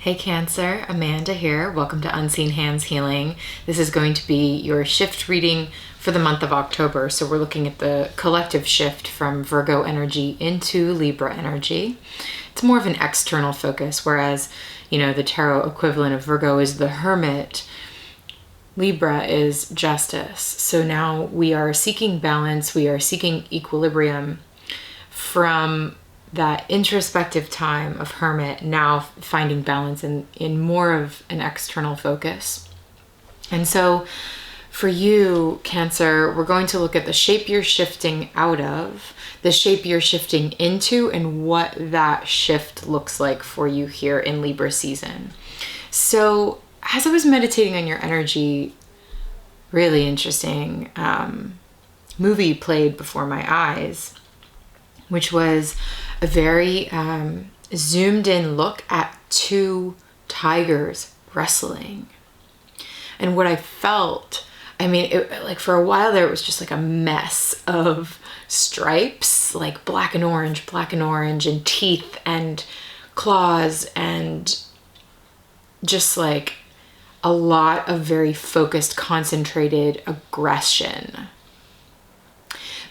Hey Cancer, Amanda here. Welcome to Unseen Hands Healing. This is going to be your shift reading for the month of October. So we're looking at the collective shift from Virgo energy into Libra energy. It's more of an external focus, whereas, the tarot equivalent of Virgo is the Hermit. Libra is justice. So now we are seeking balance, we are seeking equilibrium from that introspective time of Hermit, now finding balance in more of an external focus. And so for you, Cancer, we're going to look at the shape you're shifting out of, the shape you're shifting into, and what that shift looks like for you here in Libra season. So as I was meditating on your energy, really interesting movie played before my eyes, which was a very zoomed in look at two tigers wrestling. And what I felt, for a while there, it was just like a mess of stripes, like black and orange, and teeth and claws, and just like a lot of very focused, concentrated aggression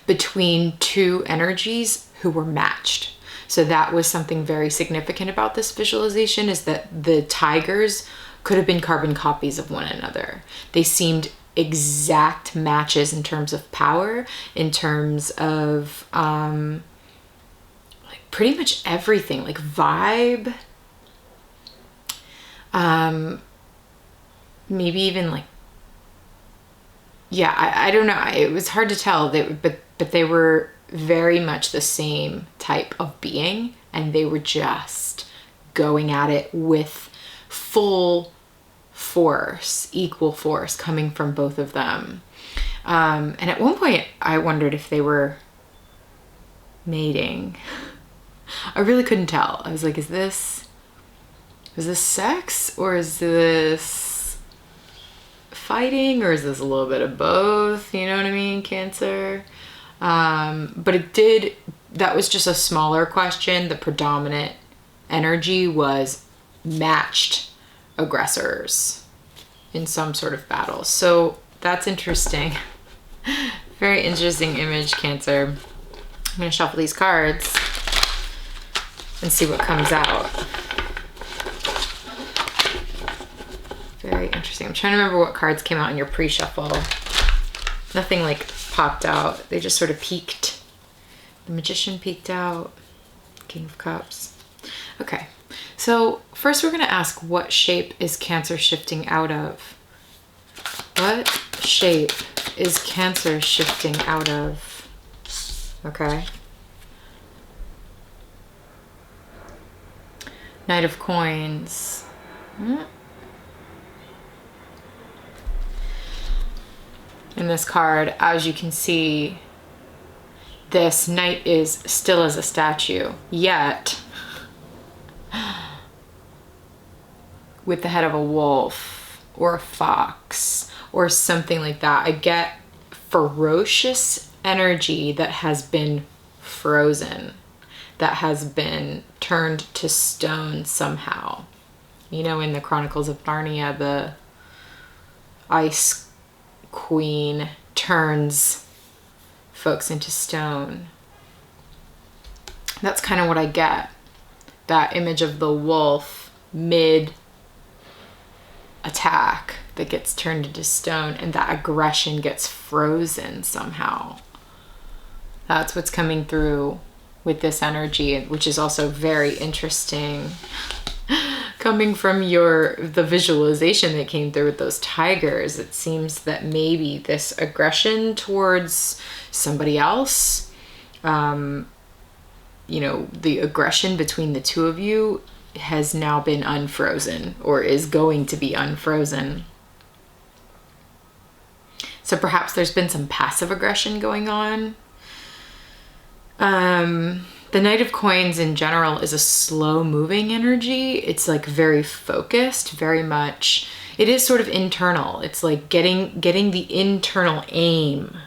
between two energies who were matched. So that was something very significant about this visualization, is that the tigers could have been carbon copies of one another. They seemed exact matches in terms of power, in terms of pretty much everything, like vibe, maybe even I don't know. It was hard to tell, but they were very much the same type of being, and they were just going at it with full force, equal force coming from both of them. And at one point I wondered if they were mating. I really couldn't tell. I was like, is this sex, or is this fighting, or is this a little bit of both? You know what I mean, Cancer? But that was just a smaller question. The predominant energy was matched aggressors in some sort of battle. So that's interesting. Very interesting image, Cancer. I'm going to shuffle these cards and see what comes out. Very interesting. I'm trying to remember what cards came out in your pre-shuffle. Nothing popped out. They just sort of peeked. The Magician peeked out. King of Cups. Okay. So first we're going to ask, what shape is Cancer shifting out of? What shape is Cancer shifting out of? Okay. Knight of Coins. In this card, as you can see, this knight is still as a statue, yet with the head of a wolf or a fox or something like that. I get ferocious energy that has been frozen, that has been turned to stone somehow. In the Chronicles of Narnia, the Ice Queen turns folks into stone. That's kind of what I get. That image of the wolf mid attack that gets turned into stone, and that aggression gets frozen somehow. That's what's coming through with this energy, which is also very interesting. Coming from the visualization that came through with those tigers, it seems that maybe this aggression towards somebody else, the aggression between the two of you has now been unfrozen, or is going to be unfrozen. So perhaps there's been some passive aggression going on. The Knight of Coins in general is a slow moving energy. It's very focused, very much. It is sort of internal. It's like getting the internal aim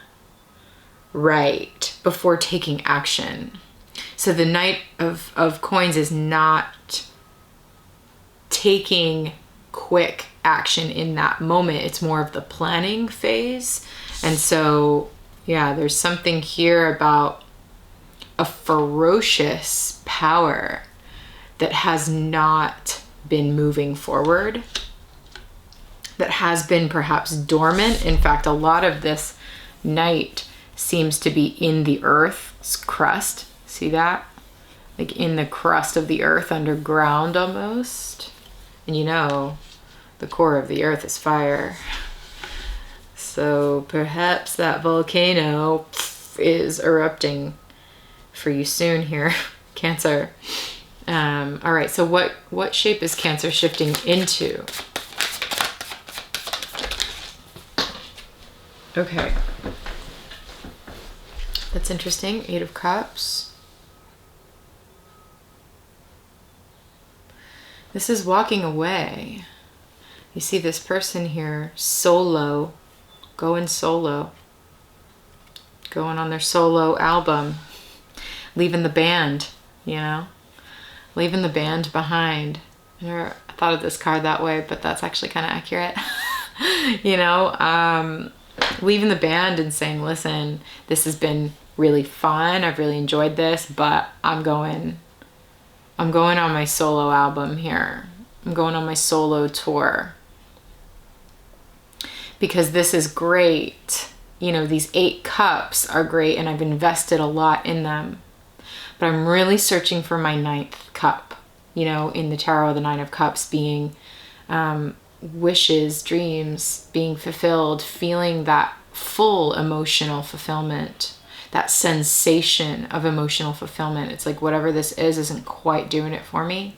right before taking action. So the Knight of Coins is not taking quick action in that moment. It's more of the planning phase. And so, yeah, there's something here about a ferocious power that has not been moving forward, that has been perhaps dormant. In fact, a lot of this night seems to be in the earth's crust. See that? Like in the crust of the earth, underground almost. And you know, the core of the earth is fire. So perhaps that volcano is erupting for you soon here, Cancer. All right, so what shape is Cancer shifting into? Okay. That's interesting. 8 of Cups. This is walking away. You see this person here, solo, going solo, going on their solo album, leaving the band, you know, leaving the band behind. I never thought of this card that way, but that's actually kind of accurate. You know, leaving the band and saying, listen, this has been really fun. I've really enjoyed this, but I'm going on my solo album here. I'm going on my solo tour. Because this is great. You know, these 8 cups are great and I've invested a lot in them. But I'm really searching for my 9th cup. You know, in the tarot, the 9 of Cups being wishes, dreams being fulfilled, feeling that full emotional fulfillment, that sensation of emotional fulfillment. It's like whatever this is isn't quite doing it for me,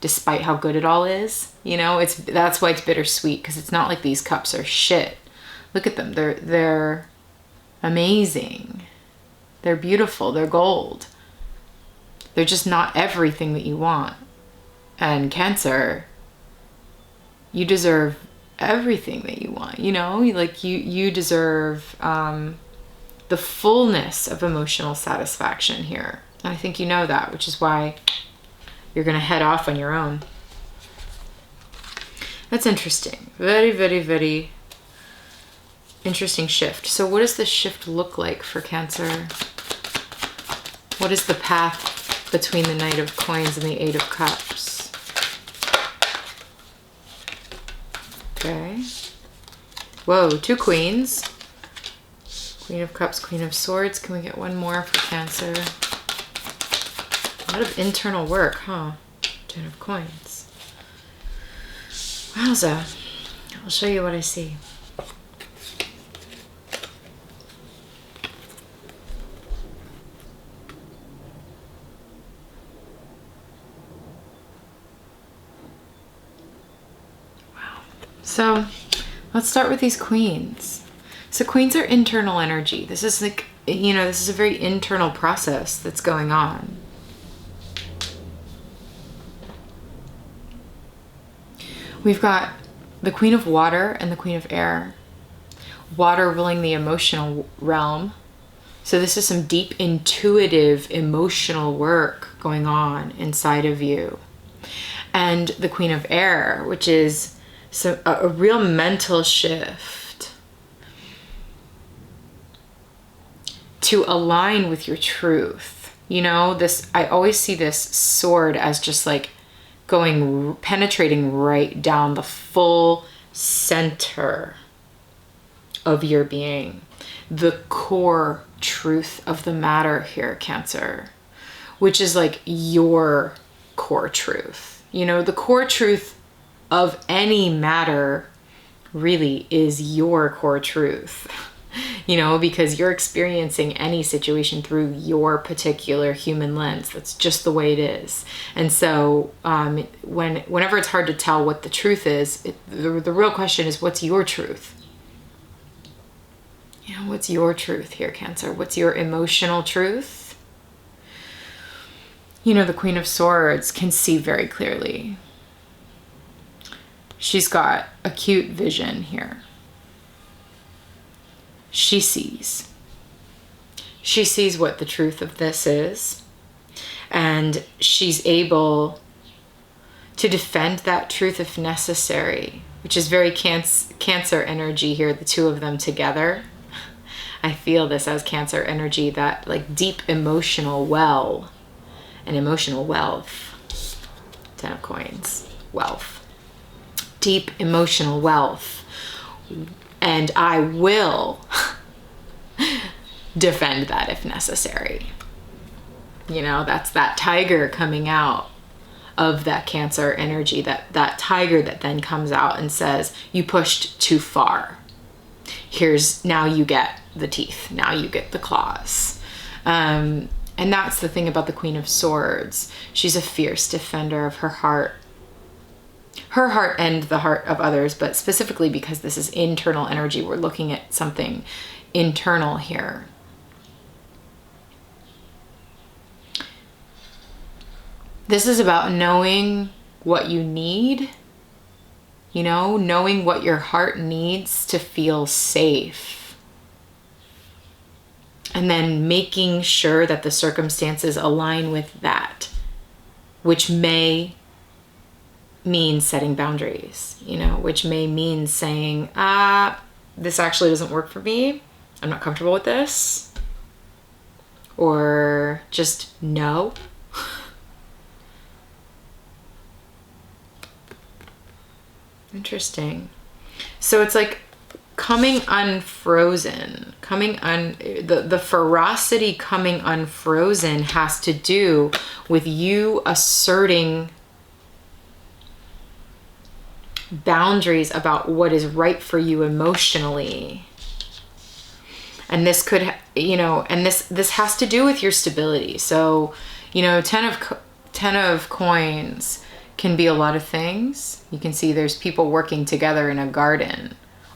despite how good it all is. You know, that's why it's bittersweet, because it's not like these cups are shit. Look at them. They're amazing. They're beautiful. They're gold. They're just not everything that you want. And Cancer, you deserve everything that you want, you know, like you deserve the fullness of emotional satisfaction here. And I think you know that, which is why you're going to head off on your own. That's interesting. Very, very, very interesting shift. So what does this shift look like for Cancer? What is the path between the Knight of Coins and the 8 of Cups? Okay. Whoa, 2 queens. Queen of Cups, Queen of Swords. Can we get one more for Cancer? A lot of internal work, huh? 10 of Coins. Wowza. I'll show you what I see. So let's start with these queens. So queens are internal energy. This is like, you know, this is a very internal process that's going on. We've got the Queen of Water and the Queen of Air. Water ruling the emotional realm. So this is some deep, intuitive, emotional work going on inside of you. And the Queen of Air, which is a real mental shift to align with your truth. You know, this, I always see this sword as just like penetrating right down the full center of your being. The core truth of the matter here, Cancer, which is like your core truth. You know, the core truth of any matter really is your core truth, you know, because you're experiencing any situation through your particular human lens. That's just the way it is. And so whenever it's hard to tell what the truth is, the real question is, what's your truth? You know, what's your truth here, Cancer? What's your emotional truth? You know, the Queen of Swords can see very clearly. She's got acute vision here. She sees. She sees what the truth of this is. And she's able to defend that truth if necessary, which is very Cancer energy here, the two of them together. I feel this as Cancer energy, that like deep emotional well and emotional wealth. 10 of Coins, wealth. Deep emotional wealth. And I will defend that if necessary. You know, that's that tiger coming out of that Cancer energy, that tiger that then comes out and says, you pushed too far. Now you get the teeth. Now you get the claws. And that's the thing about the Queen of Swords. She's a fierce defender of her heart and the heart of others, but specifically because this is internal energy. We're looking at something internal here. This is about knowing what you need, you know, knowing what your heart needs to feel safe. And then making sure that the circumstances align with that, which may mean setting boundaries, you know, which may mean saying, this actually doesn't work for me. I'm not comfortable with this. Or just no. Interesting. So it's like coming unfrozen, the ferocity coming unfrozen has to do with you asserting boundaries about what is right for you emotionally. And this could, you know, and this has to do with your stability. So, you know, 10 of Coins can be a lot of things. You can see there's people working together in a garden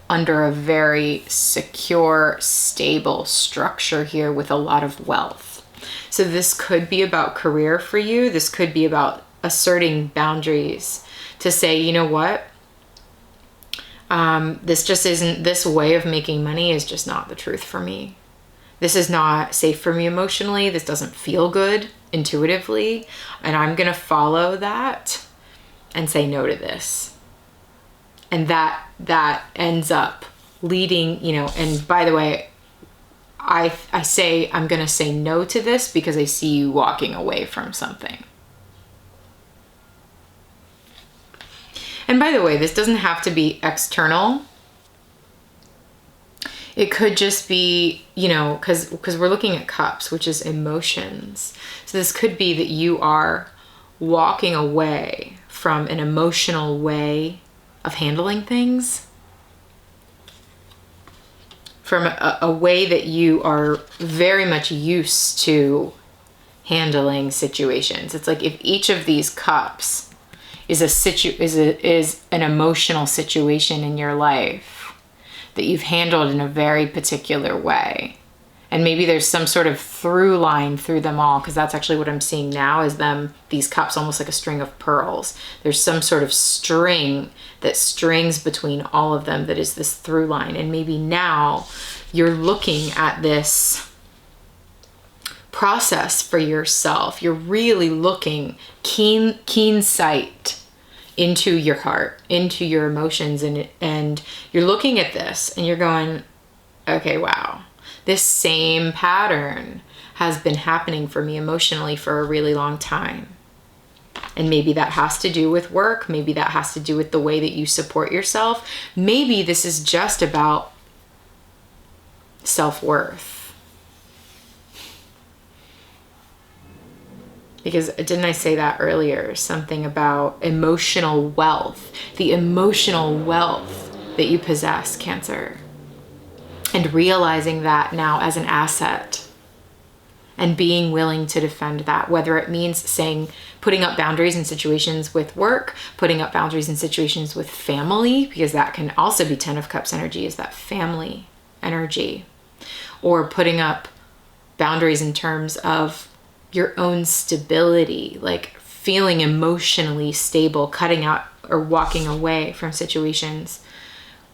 under a very secure, stable structure here with a lot of wealth. So this could be about career for you. This could be about asserting boundaries to say, you know what? This just isn't, this way of making money is just not the truth for me. This is not safe for me emotionally. This doesn't feel good intuitively. And I'm going to follow that and say no to this. And that ends up leading, you know, and by the way, I say I'm going to say no to this because I see you walking away from something. And by the way, this doesn't have to be external. It could just be, you know, because we're looking at cups, which is emotions. So this could be that you are walking away from an emotional way of handling things, from a way that you are very much used to handling situations. It's like if each of these cups is an emotional situation in your life that you've handled in a very particular way. And maybe there's some sort of through line through them all, because that's actually what I'm seeing now is these cups almost like a string of pearls. There's some sort of string that strings between all of them that is this through line. And maybe now you're looking at this process for yourself. You're really looking keen sight into your heart, into your emotions, and you're looking at this and you're going, okay, wow. This same pattern has been happening for me emotionally for a really long time. And maybe that has to do with work. Maybe that has to do with the way that you support yourself. Maybe this is just about self-worth. Because didn't I say that earlier? Something about emotional wealth, the emotional wealth that you possess, Cancer. And realizing that now as an asset and being willing to defend that, whether it means putting up boundaries in situations with work, putting up boundaries in situations with family, because that can also be 10 of Cups energy, is that family energy, or putting up boundaries in terms of your own stability, like feeling emotionally stable, cutting out or walking away from situations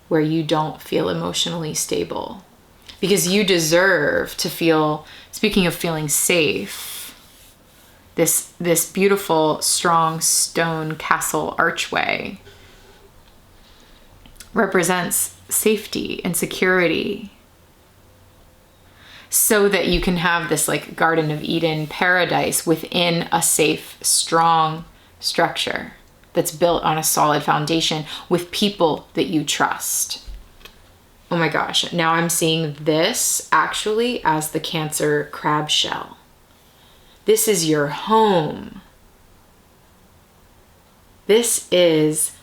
where you don't feel emotionally stable, because you deserve to feel, speaking of feeling safe, This beautiful, strong stone castle archway represents safety and security, so that you can have this like Garden of Eden paradise within a safe, strong structure that's built on a solid foundation with people that you trust. Oh my gosh, now I'm seeing this actually as the Cancer crab shell. This is your home. This is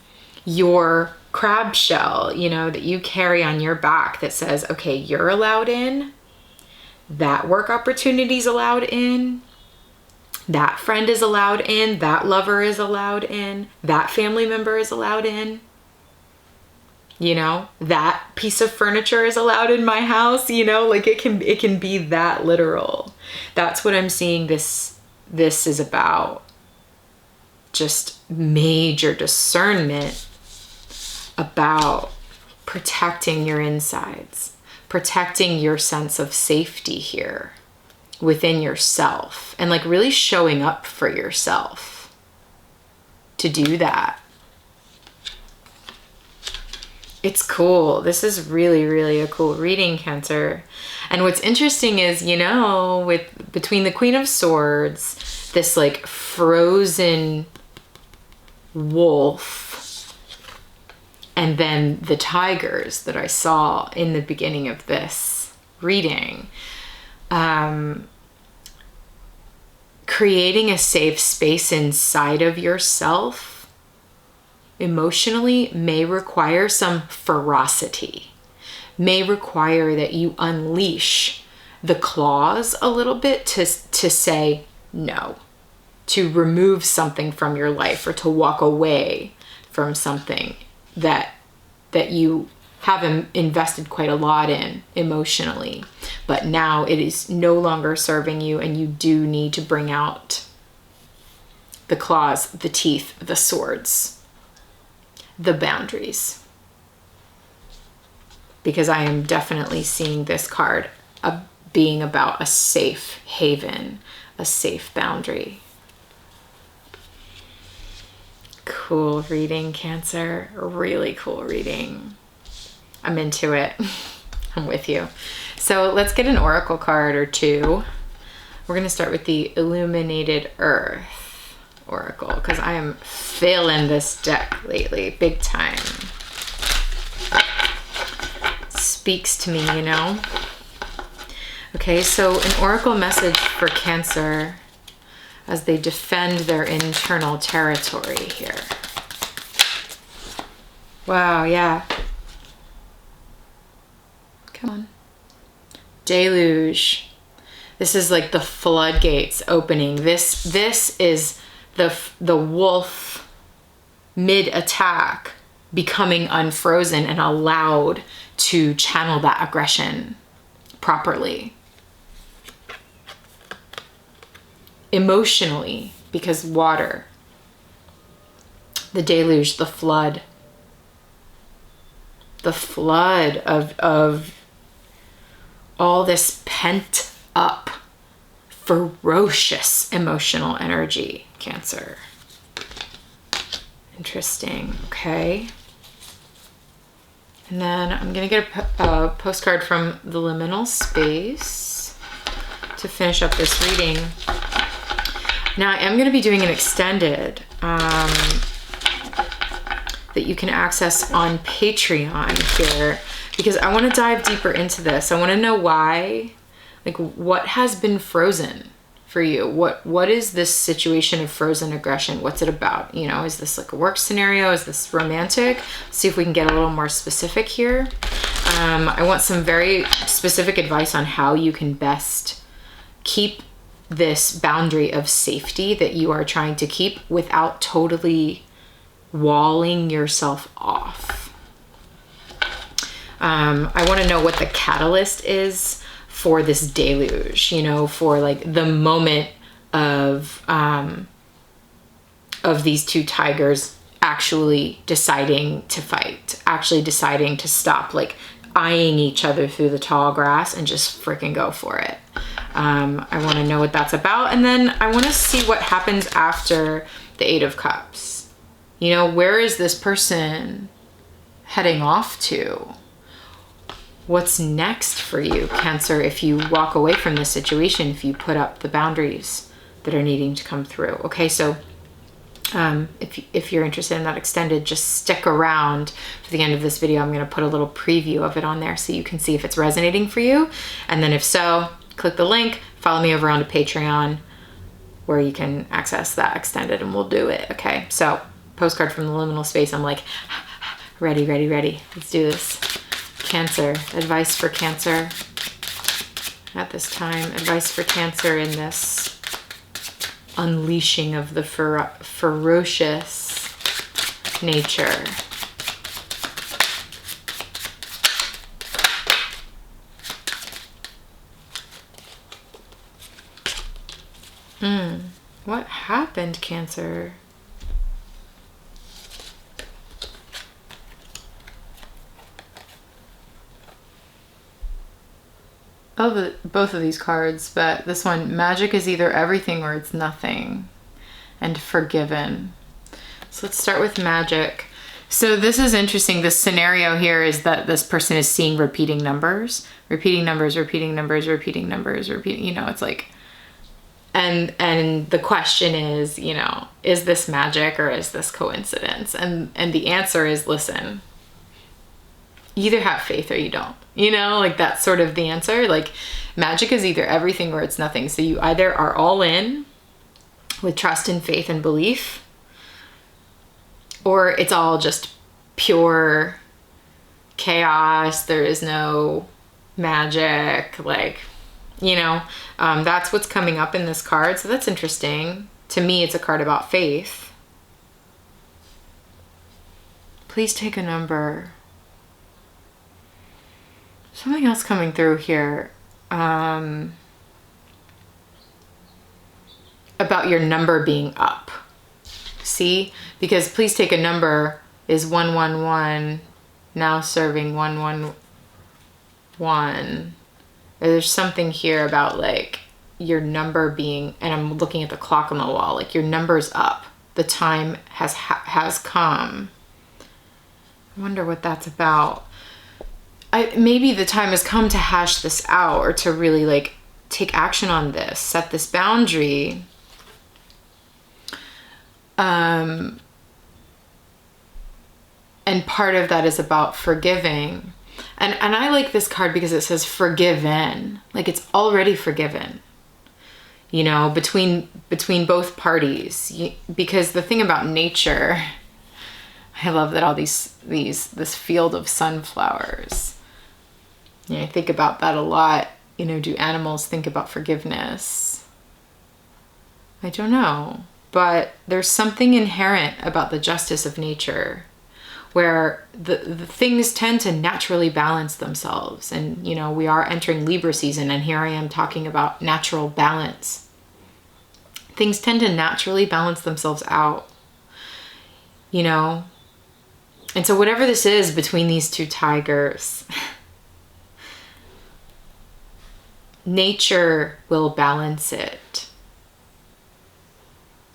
your crab shell, you know, that you carry on your back that says, okay, you're allowed in, that work opportunity's allowed in, that friend is allowed in, that lover is allowed in, that family member is allowed in. You know, that piece of furniture is allowed in my house, you know, like it can be that literal. That's what I'm seeing this is about. Just major discernment about protecting your insides, protecting your sense of safety here within yourself, and like really showing up for yourself to do that. It's cool. This is really, really a cool reading, Cancer. And what's interesting is, you know, between the Queen of Swords, this like frozen wolf, and then the tigers that I saw in the beginning of this reading, creating a safe space inside of yourself emotionally may require some ferocity, may require that you unleash the claws a little bit to say no, to remove something from your life, or to walk away from something that you have invested quite a lot in emotionally, but now it is no longer serving you, and you do need to bring out the claws, the teeth, the swords, the boundaries. Because I am definitely seeing this card being about a safe haven, a safe boundary. Cool reading, Cancer. Really cool reading. I'm into it. I'm with you. So let's get an oracle card or two. We're going to start with the Illuminated Earth Oracle, because I am feeling this deck lately big time. Speaks to me, you know. Okay, so an oracle message for Cancer as they defend their internal territory here. Wow, yeah. Come on. Deluge. This is like the floodgates opening. This is the wolf mid-attack becoming unfrozen and allowed to channel that aggression properly. Emotionally, because water. The deluge, the flood. The flood of all this pent up, ferocious emotional energy, Cancer. Interesting. Okay. And then I'm going to get a postcard from the liminal space to finish up this reading. Now I am going to be doing an extended that you can access on Patreon here, because I want to dive deeper into this. I want to know why, like, what has been frozen for you? What is this situation of frozen aggression? What's it about? You know, is this like a work scenario? Is this romantic? Let's see if we can get a little more specific here. I want some very specific advice on how you can best keep this boundary of safety that you are trying to keep without totally walling yourself off. I want to know what the catalyst is for this deluge, you know, for like the moment of these two tigers actually deciding to fight, actually deciding to stop like eyeing each other through the tall grass and just freaking go for it. I want to know what that's about. And then I want to see what happens after the Eight of Cups. You know, where is this person heading off to? What's next for you, Cancer, if you walk away from this situation, if you put up the boundaries that are needing to come through? Okay, so if you're interested in that extended, just stick around for the end of this video. I'm going to put a little preview of it on there so you can see if it's resonating for you. And then if so, click the link, follow me over onto Patreon where you can access that extended, and we'll do it. Okay, so postcard from the liminal space. I'm like, ready. Let's do this. Cancer, advice for Cancer at this time. Advice for Cancer in this unleashing of the ferocious nature. What happened, Cancer? Oh, both of these cards, but this one, magic is either everything or it's nothing, and forgiven. So let's start with magic. So this is interesting. This scenario here is that this person is seeing repeating numbers, you know, it's like, and the question is, you know, is this magic or is this coincidence? And the answer is, listen, you either have faith or you don't, you know, like that's sort of the answer. Like magic is either everything or it's nothing. So you either are all in with trust and faith and belief, or it's all just pure chaos. There is no magic, like, you know, that's what's coming up in this card. So that's interesting. To me, it's a card about faith. Please take a number. Something else coming through here. About your number being up. See? Because please take a number is 111, now serving 111. There's something here about like your number being, and I'm looking at the clock on the wall, like your number's up. The time has come. I wonder what that's about. Maybe the time has come to hash this out, or to really like take action on this, set this boundary. And part of that is about forgiving. And I like this card because it says forgiven, like it's already forgiven, you know, between both parties. Because the thing about nature, I love that all this field of sunflowers, you know, I think about that a lot. You know, do animals think about forgiveness? I don't know, but there's something inherent about the justice of nature, where the things tend to naturally balance themselves. And, you know, we are entering Libra season, and here I am talking about natural balance. Things tend to naturally balance themselves out, you know? And so whatever this is between these two tigers, nature will balance it.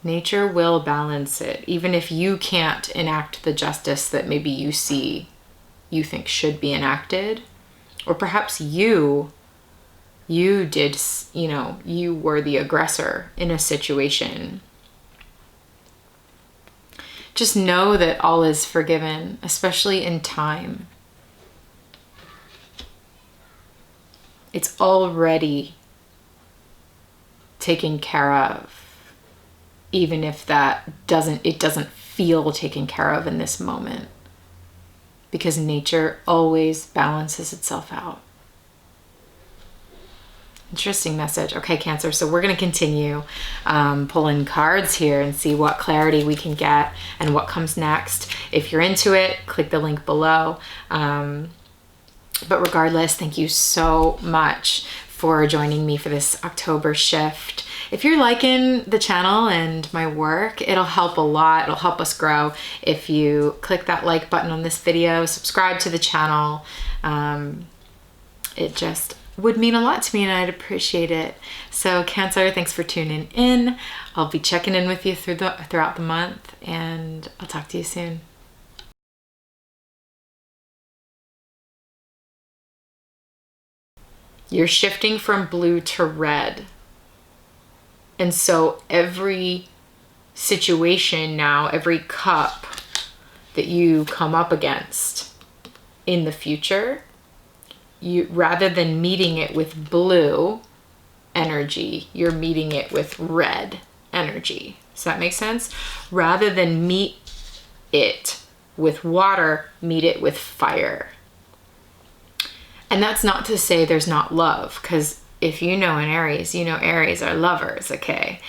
Nature will balance it, even if you can't enact the justice that maybe you think should be enacted. Or perhaps you did, you know, you were the aggressor in a situation. Just know that all is forgiven, especially in time. It's already taken care of. Even if it doesn't feel taken care of in this moment, because nature always balances itself out. Interesting message. Okay, Cancer, so we're going to continue pulling cards here and see what clarity we can get and what comes next. If you're into it, click the link below. But regardless, thank you so much for joining me for this October shift. If you're liking the channel and my work, it'll help a lot. It'll help us grow if you click that like button on this video, subscribe to the channel. It just would mean a lot to me and I'd appreciate it. So Cancer, thanks for tuning in. I'll be checking in with you throughout the month, and I'll talk to you soon. You're shifting from blue to red. And so every situation now, every cup that you come up against in the future, you, rather than meeting it with blue energy, you're meeting it with red energy. Does that make sense? Rather than meet it with water, meet it with fire. And that's not to say there's not love, because if you know an Aries, you know Aries are lovers, okay?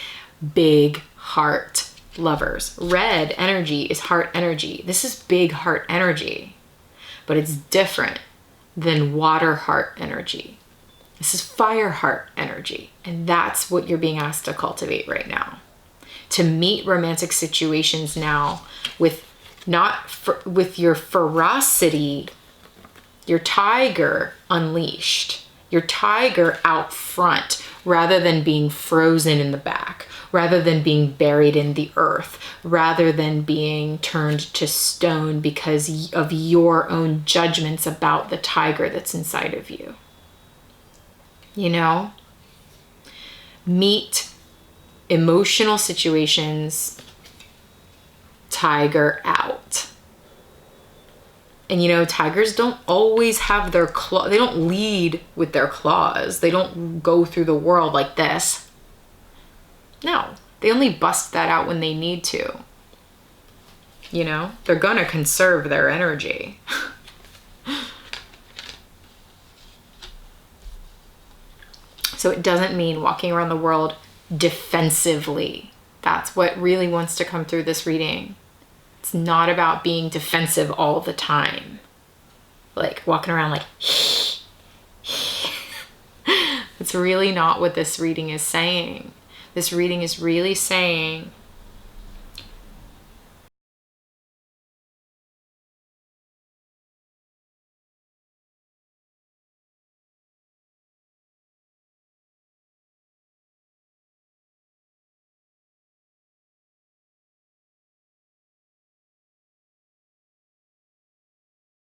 Big heart lovers. Red energy is heart energy. This is big heart energy, but it's different than water heart energy. This is fire heart energy. And that's what you're being asked to cultivate right now. To meet romantic situations now with with your ferocity, your tiger unleashed, your tiger out front, rather than being frozen in the back, rather than being buried in the earth, rather than being turned to stone because of your own judgments about the tiger that's inside of you. You know? Meet emotional situations, tiger out. And you know, tigers don't always have their claw. They don't lead with their claws. They don't go through the world like this. No, they only bust that out when they need to. You know, they're gonna conserve their energy. So it doesn't mean walking around the world defensively. That's what really wants to come through this reading. It's not about being defensive all the time. Like walking around like, it's really not what this reading is saying. This reading is really saying